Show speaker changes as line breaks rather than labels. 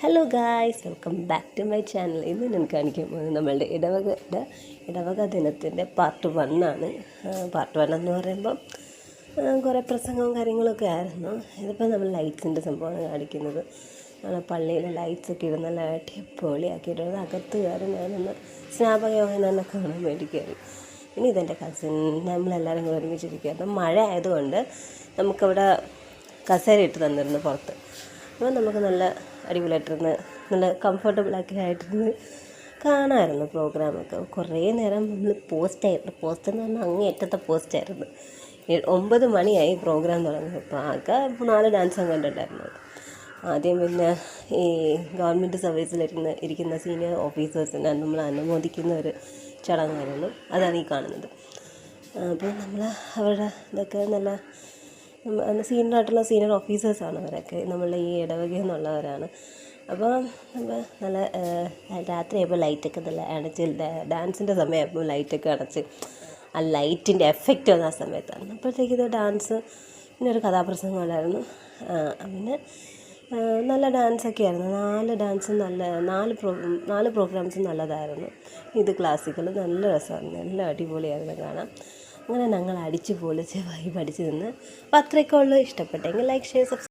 Hello guys, welcome back to my channel. ഇന്ന് ഞാൻ കാണിക്കാൻ പോകുന്നത് നമ്മളുടെ ഇടവക ദിനത്തിൻ്റെ പാർട്ട് 1 ആണ്. പാർട്ട് 1 എന്ന് പറയുമ്പം കുറേ പ്രസംഗവും കാര്യങ്ങളൊക്കെ ആയിരുന്നു. ഇതിപ്പോൾ നമ്മൾ ലൈറ്റ്സിൻ്റെ സംഭവമാണ് കാണിക്കുന്നത്. പള്ളിയിലെ ലൈറ്റ്സൊക്കെ ഇടുന്ന നല്ല അടിപൊളിയാക്കിയിട്ടുണ്ട്. അകത്ത് കയറി ഞാനൊന്ന് സ്നാപകയോഹനാനെ കാണാൻ വേണ്ടി കയറി. പിന്നെ ഇതെൻ്റെ കസിൻ, നമ്മളെല്ലാവരും കൂടെ ഒരുമിച്ചിരിക്കുകയായിരുന്നു. മഴ ആയതുകൊണ്ട് നമുക്കവിടെ കസേര ഇട്ട് തന്നിരുന്നു പുറത്ത്. അപ്പോൾ നമുക്ക് നല്ല അടിപൊളിയായിട്ടിരുന്ന് നല്ല കംഫർട്ടബിളൊക്കെ ആയിട്ടിരുന്ന് കാണാമായിരുന്നു പ്രോഗ്രാമൊക്കെ. കുറേ നേരം നമ്മൾ പോസ്റ്റെന്ന് പറഞ്ഞാൽ അങ്ങേയറ്റത്തെ പോസ്റ്റായിരുന്നു. 9 മണിയായി പ്രോഗ്രാം തുടങ്ങിയപ്പോൾ. ആകെ 4 ഡാൻസും കണ്ടിട്ടുണ്ടായിരുന്നത്. ആദ്യം പിന്നെ ഈ ഗവൺമെൻറ് സർവീസിലിരിക്കുന്ന സീനിയർ ഓഫീസേഴ്സിനെ നമ്മൾ അനുമോദിക്കുന്ന ഒരു ചടങ്ങായിരുന്നു. അതാണ് ഈ കാണുന്നത്. അപ്പോൾ നമ്മൾ അവരുടെ ഇതൊക്കെ നല്ല സീനിയർ ഓഫീസേഴ്സാണ് അവരൊക്കെ. നമ്മളുടെ ഈ ഇടവകയിൽ നിന്നുള്ളവരാണ്. അപ്പോൾ നല്ല രാത്രിയായപ്പോൾ ലൈറ്റൊക്കെ നല്ല അടച്ച്, ഡാൻസിൻ്റെ സമയമായപ്പോൾ ലൈറ്റൊക്കെ അടച്ച് ആ ലൈറ്റിൻ്റെ എഫക്റ്റ് വന്ന ആ സമയത്താണ്. അപ്പോഴത്തേക്കിത് ഡാൻസ്, പിന്നെ ഒരു കഥാപ്രസംഗം ഉണ്ടായിരുന്നു. പിന്നെ നല്ല ഡാൻസൊക്കെ ആയിരുന്നു. 4 ഡാൻസും നാല് പ്രോഗ്രാംസും നല്ലതായിരുന്നു. ഇത് ക്ലാസിക്കൽ നല്ല രസമായിരുന്നു, നല്ല അടിപൊളിയായിരുന്നു കാണാൻ. അങ്ങനെ ഞങ്ങൾ അടിച്ച് പൊളിച്ച് വൈബ് അടിച്ച് നിന്ന്. അപ്പോൾ അത്രയൊക്കെ ഉള്ളൂ. ഇഷ്ടപ്പെട്ടെങ്കിൽ ലൈക്ക്, ഷെയർ, സബ്സ്ക്രൈബ്.